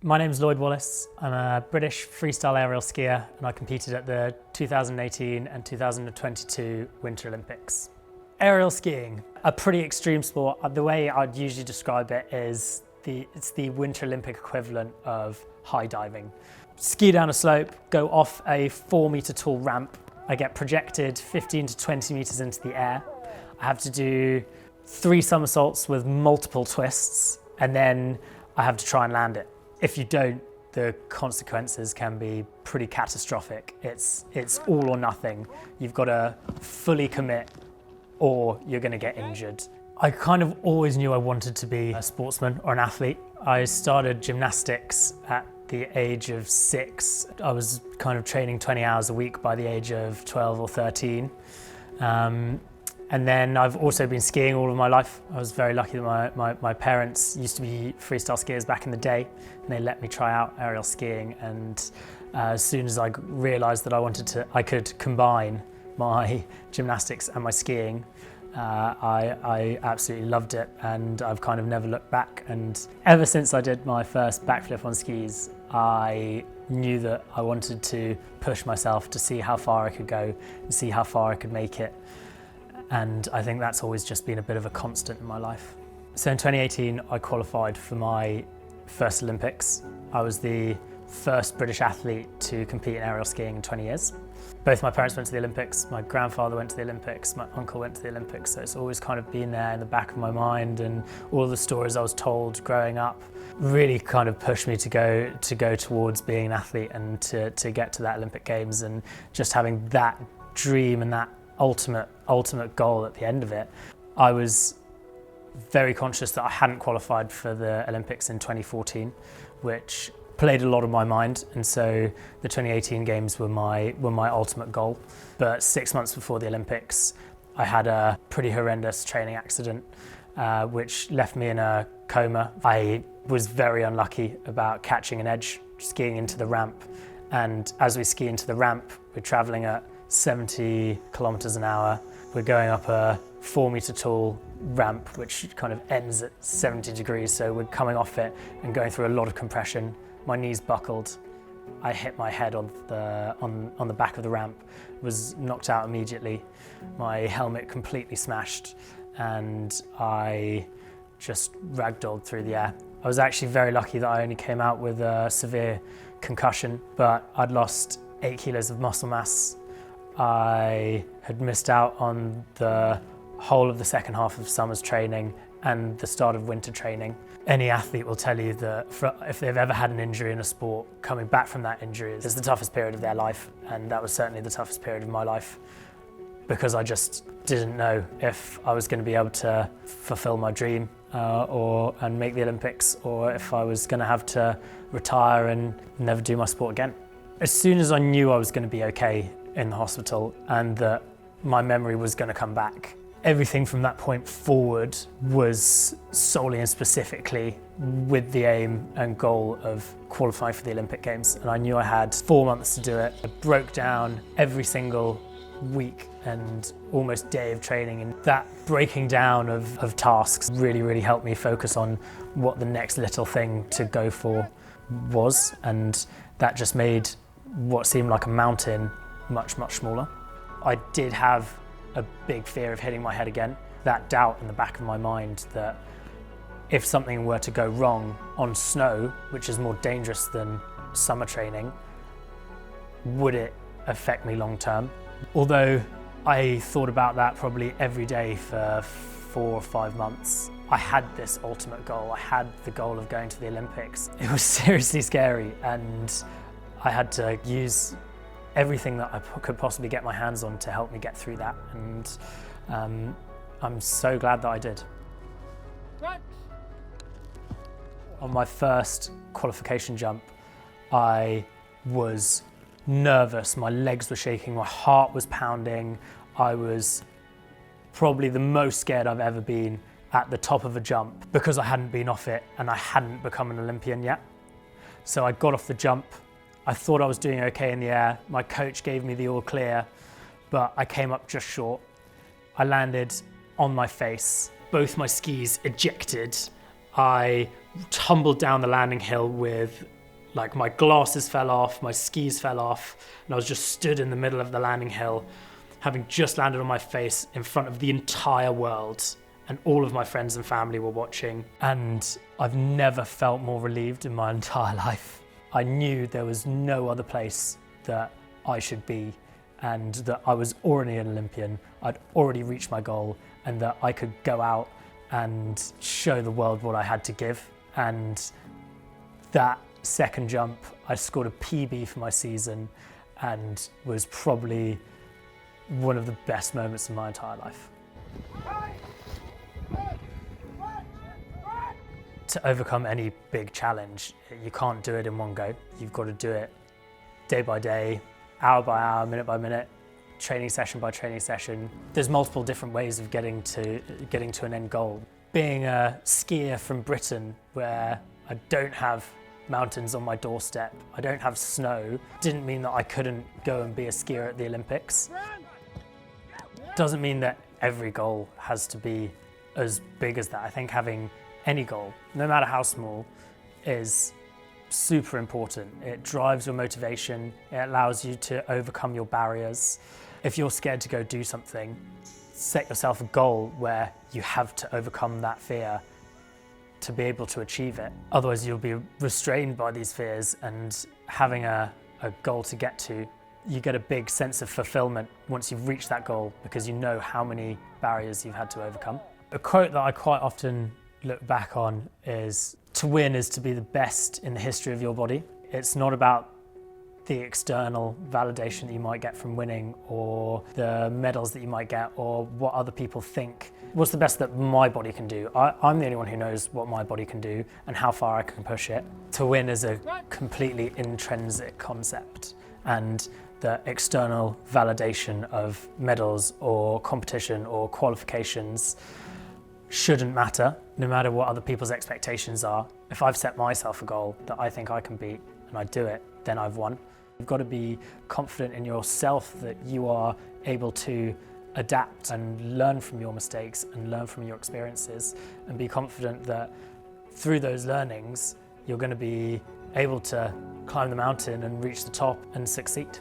My name's Lloyd Wallace. I'm a British freestyle aerial skier and I competed at the 2018 and 2022 Winter Olympics. Aerial skiing, a pretty extreme sport. The way I'd usually describe it is it's the Winter Olympic equivalent of high diving. Ski down a slope, go off a 4-metre tall ramp. I get projected 15 to 20 metres into the air. I have to do 3 somersaults with multiple twists and then I have to try and land it. If you don't, the consequences can be pretty catastrophic. It's all or nothing. You've got to fully commit or you're going to get injured. I kind of always knew I wanted to be a sportsman or an athlete. I started gymnastics at the age of 6. I was kind of training 20 hours a week by the age of 12 or 13. And then I've also been skiing all of my life. I was very lucky that my parents used to be freestyle skiers back in the day, and they let me try out aerial skiing. And as soon as I realised that I could combine my gymnastics and my skiing, I absolutely loved it, and I've kind of never looked back. And ever since I did my first backflip on skis, I knew that I wanted to push myself to see how far I could go and see how far I could make it. And I think that's always just been a bit of a constant in my life. So in 2018, I qualified for my first Olympics. I was the first British athlete to compete in aerial skiing in 20 years. Both my parents went to the Olympics, my grandfather went to the Olympics, my uncle went to the Olympics, so it's always kind of been there in the back of my mind, and all the stories I was told growing up really kind of pushed me to go towards being an athlete and to get to that Olympic Games, and just having that dream and that ultimate goal at the end of it. I was very conscious that I hadn't qualified for the Olympics in 2014, which played a lot on my mind, and so the 2018 Games were my ultimate goal. But 6 months before the Olympics, I had a pretty horrendous training accident, which left me in a coma. I was very unlucky about catching an edge, skiing into the ramp, and as we ski into the ramp, we're travelling at 70 kilometers an hour. We're going up a 4-metre tall ramp, which kind of ends at 70 degrees. So we're coming off it and going through a lot of compression. My knees buckled. I hit my head on the back of the ramp, was knocked out immediately. My helmet completely smashed and I just ragdolled through the air. I was actually very lucky that I only came out with a severe concussion, but I'd lost 8 kilos of muscle mass. I had missed out on the whole of the second half of summer's training and the start of winter training. Any athlete will tell you that if they've ever had an injury in a sport, coming back from that injury is the toughest period of their life, and that was certainly the toughest period of my life, because I just didn't know if I was going to be able to fulfill my dream and make the Olympics, or if I was going to have to retire and never do my sport again. As soon as I knew I was going to be okay in the hospital and that my memory was going to come back, everything from that point forward was solely and specifically with the aim and goal of qualifying for the Olympic Games. And I knew I had 4 months to do it. I broke down every single week and almost day of training, and that breaking down of tasks really helped me focus on what the next little thing to go for was, and that just made what seemed like a mountain much smaller. I did have a big fear of hitting my head again. That doubt in the back of my mind that if something were to go wrong on snow, which is more dangerous than summer training, would it affect me long term? Although I thought about that probably every day for 4 or 5 months, I had this ultimate goal. I had the goal of going to the Olympics. It was seriously scary, and I had to use everything that I could possibly get my hands on to help me get through that, and I'm so glad that I did. On my first qualification jump, I was nervous, my legs were shaking, my heart was pounding. I was probably the most scared I've ever been at the top of a jump, because I hadn't been off it and I hadn't become an Olympian yet. So I got off the jump. I thought I was doing okay in the air. My coach gave me the all clear, but I came up just short. I landed on my face. Both my skis ejected. I tumbled down the landing hill with, like, my glasses fell off, my skis fell off, and I was just stood in the middle of the landing hill, having just landed on my face in front of the entire world, and all of my friends and family were watching. And I've never felt more relieved in my entire life. I knew there was no other place that I should be, and that I was already an Olympian, I'd already reached my goal, and that I could go out and show the world what I had to give. And that second jump, I scored a PB for my season and was probably one of the best moments of my entire life. To overcome any big challenge, you can't do it in one go. You've got to do it day by day, hour by hour, minute by minute, training session by training session. There's multiple different ways of getting to an end goal. Being a skier from Britain, where I don't have mountains on my doorstep, I don't have snow, didn't mean that I couldn't go and be a skier at the Olympics. Doesn't mean that every goal has to be as big as that. I think having any goal, no matter how small, is super important. It drives your motivation, it allows you to overcome your barriers. If you're scared to go do something, set yourself a goal where you have to overcome that fear to be able to achieve it. Otherwise you'll be restrained by these fears, and having a goal to get to, you get a big sense of fulfillment once you've reached that goal, because you know how many barriers you've had to overcome. A quote that I quite often look back on is, to win is to be the best in the history of your body. It's not about the external validation that you might get from winning, or the medals that you might get, or what other people think. What's the best that my body can do? I'm the only one who knows what my body can do and how far I can push it. To win is a completely intrinsic concept, and the external validation of medals or competition or qualifications shouldn't matter, no matter what other people's expectations are. If I've set myself a goal that I think I can beat and I do it, then I've won. You've got to be confident in yourself that you are able to adapt and learn from your mistakes and learn from your experiences, and be confident that through those learnings, you're going to be able to climb the mountain and reach the top and succeed.